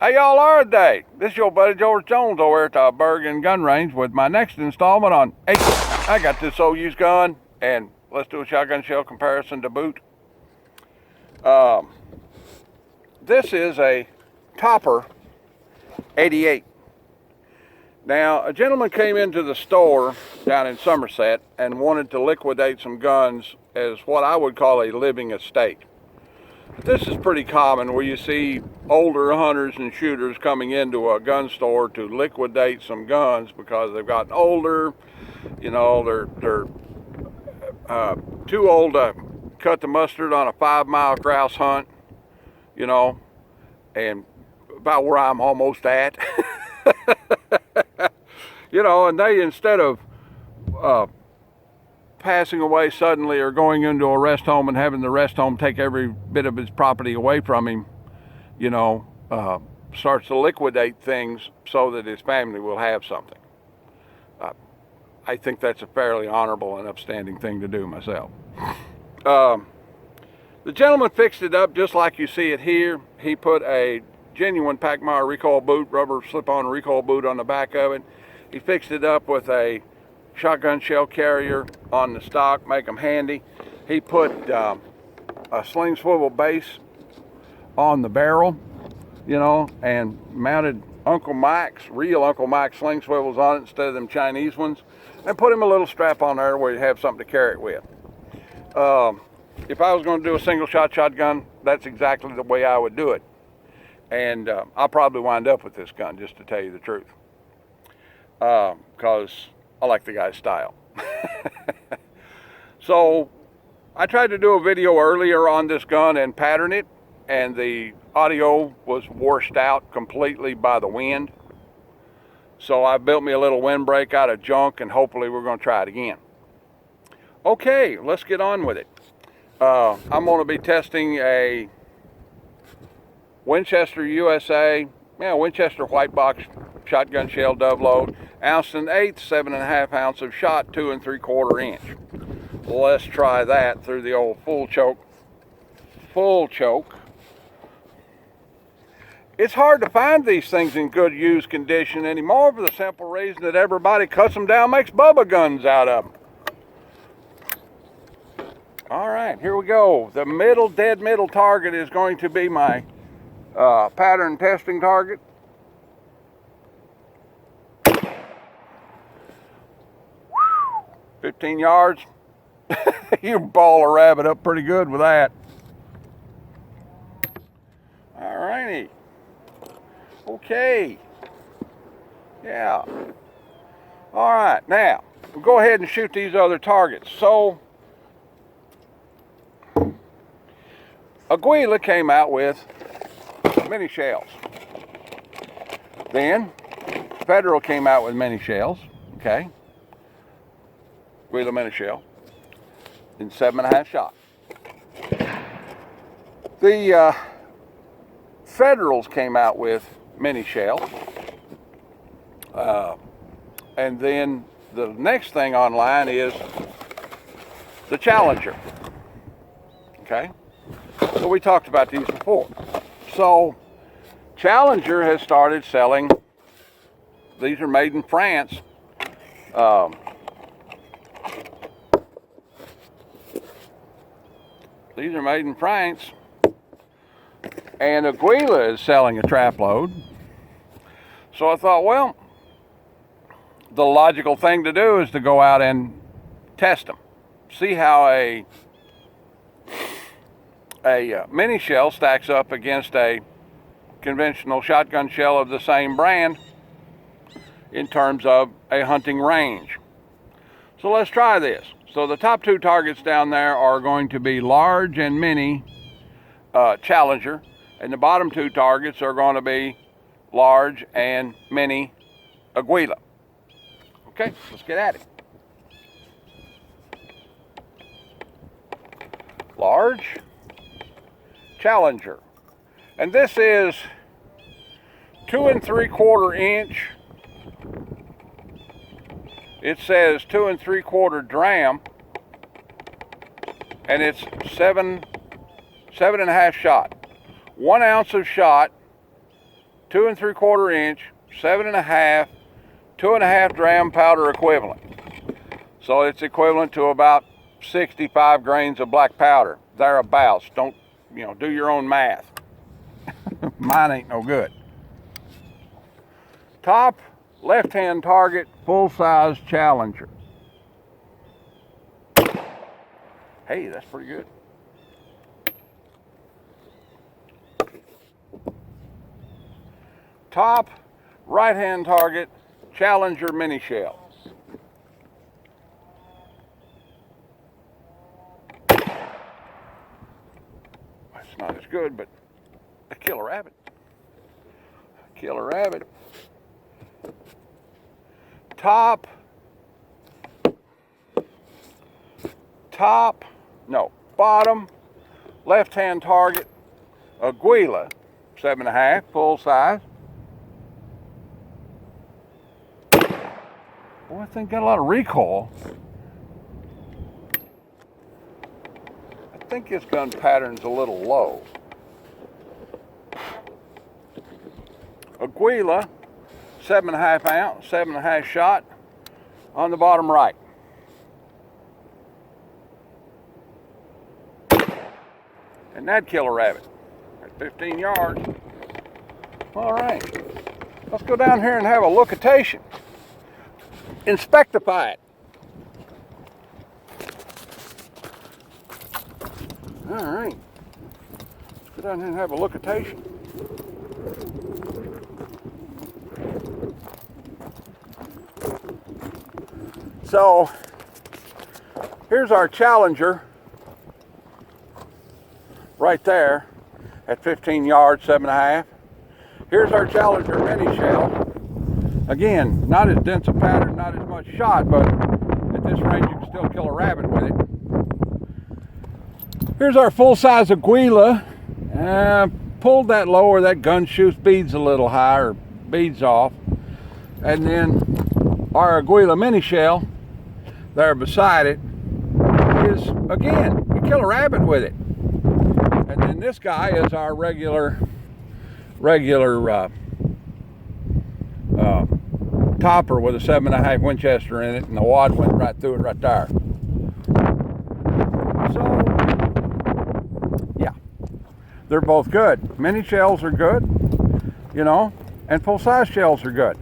How y'all are today? This is your buddy George Jones over at the Bergen Gun Range with my next installment on, hey, I got this old used gun, and let's do a shotgun shell comparison to boot. This is a Topper 88. Now, a gentleman came into the store down in Somerset and wanted to liquidate some guns as what I would call a living estate. This is pretty common where you see older hunters and shooters coming into a gun store to liquidate some guns because they've gotten older. You know, they're too old to cut the mustard on a 5-mile grouse hunt, you know, and about where I'm almost at. You know, and they, instead of passing away suddenly or going into a rest home and having the rest home take every bit of his property away from him, you know, starts to liquidate things so that his family will have something. I think that's a fairly honorable and upstanding thing to do myself. The gentleman fixed it up just like you see it here. He put a genuine Pachmayr recoil boot, rubber slip-on recoil boot on the back of it. He fixed it up with a shotgun shell carrier on the stock, make them handy. He put a sling swivel base on the barrel, you know, and mounted Uncle Mike's, real Uncle Mike's sling swivels on it instead of them Chinese ones, and put him a little strap on there where you have something to carry it with. If I was going to do a single shot shotgun, that's exactly the way I would do it. And I'll probably wind up with this gun, just to tell you the truth, because I like the guy's style. So I tried to do a video earlier on this gun and pattern it, and the audio was washed out completely by the wind. So I built me a little windbreak out of junk, and hopefully we're going to try it again. Okay, let's get on with it. I'm going to be testing a Winchester USA, Winchester white box shotgun shell dove load, 1 1/8 ounce, 7.5 ounce of shot, 2 3/4 inch. Let's try that through the old full choke. It's hard to find these things in good used condition anymore for the simple reason that everybody cuts them down, makes Bubba guns out of them. All right, here we go. The dead middle target is going to be my pattern testing target. Whew. 15 yards. You ball a rabbit up pretty good with that. All righty. Okay. Yeah. All right, now we'll go ahead and shoot these other targets. So Aguila came out with mini shells. Then Federal came out with mini shells. Okay. Aguila mini shell in 7.5 shot. The Federals came out with mini shell. And then the next thing online is the Challenger. Okay. So we talked about these before. So Challenger has started selling, these are made in France. These are made in France. And Aguila is selling a trap load. So I thought, well, the logical thing to do is to go out and test them. See how a mini shell stacks up against a conventional shotgun shell of the same brand in terms of a hunting range. So let's try this. So the top two targets down there are going to be large and mini Challenger, and the bottom two targets are going to be large and mini Aguila. Okay, let's get at it. Large Challenger, and this is 2 3/4 inch. It says 2 3/4 dram, and it's 7.5 shot. 1 ounce of shot, 2 3/4 inch, 7.5, 2.5 dram powder equivalent. So it's equivalent to about 65 grains of black powder, thereabouts. Don't, do your own math. Mine ain't no good. Top left-hand target, full-size Challenger. Hey, that's pretty good. Top right-hand target, Challenger mini shell. That's not as good, but a killer rabbit. Killer rabbit. Bottom left-hand target, Aguila, 7.5, full size. Boy, I think got a lot of recoil. I think this gun pattern's a little low. Aguila, 7.5 ounce, 7.5 shot on the bottom right. And that killer rabbit at 15 yards. All right, let's go down here and have a look-atation. Inspectify it. All right, let's go down here and have a look-atation. So here's our Challenger right there at 15 yards, 7.5. Here's our Challenger mini shell. Again, not as dense a pattern, not as much shot, but at this range you can still kill a rabbit with it. Here's our full-size Aguila. Pulled that lower, that gun shoots beads a little higher, beads off. And then our Aguila mini shell there beside it is, again, you kill a rabbit with it. And then this guy is our regular topper with a 7.5 Winchester in it, and the wad went right through it right there. So, yeah, they're both good. Mini shells are good, and full-size shells are good.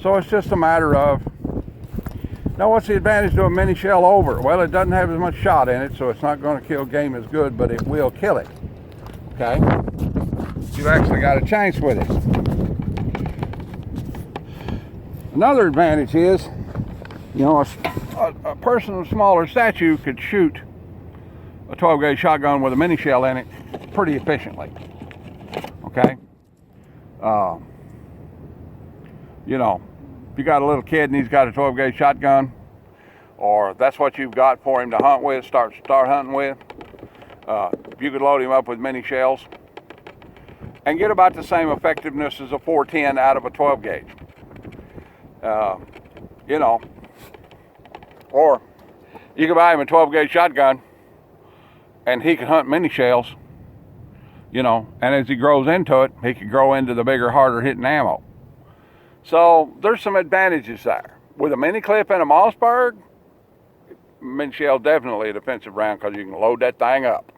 So it's just a matter of, now what's the advantage to a mini shell over? Well, it doesn't have as much shot in it, so it's not going to kill game as good, but it will kill it. Okay? You've actually got a chance with it. Another advantage is, a person of smaller stature could shoot a 12 gauge shotgun with a mini shell in it pretty efficiently. Okay? If you got a little kid and he's got a 12 gauge shotgun, or that's what you've got for him to hunt with, start hunting with, you could load him up with mini shells and get about the same effectiveness as a 410 out of a 12 gauge. Or you could buy him a 12 gauge shotgun and he can hunt mini shells, and as he grows into it, he could grow into the bigger, harder hitting ammo. So there's some advantages there. With a mini clip and a Mossberg, mini shell definitely a defensive round because you can load that thing up.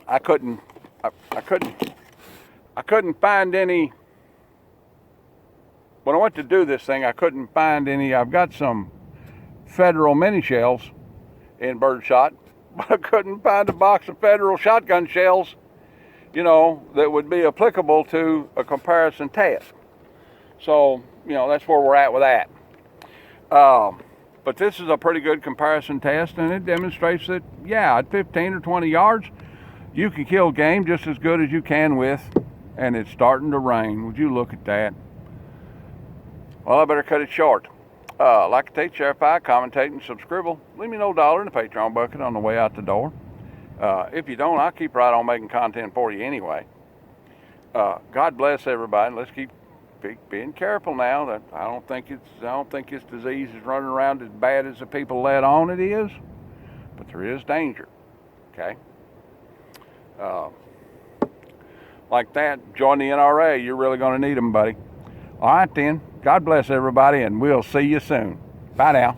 I couldn't find any. When I went to do this thing, I couldn't find any. I've got some Federal mini shells in birdshot, but I couldn't find a box of Federal shotgun shells, that would be applicable to a comparison test. So, that's where we're at with that. But this is a pretty good comparison test, and it demonstrates that, at 15 or 20 yards, you can kill game just as good as you can with, and it's starting to rain. Would you look at that? Well, I better cut it short. Like, take, share, commentate, and subscribe. Leave me no $1 in the Patreon bucket on the way out the door. If you don't, I'll keep right on making content for you anyway. God bless everybody. Let's keep being careful now. That I don't think this disease is running around as bad as the people let on it is, but there is danger. Okay. like that, join the NRA. You're really going to need them, buddy. All right, then. God bless everybody, and we'll see you soon. Bye now.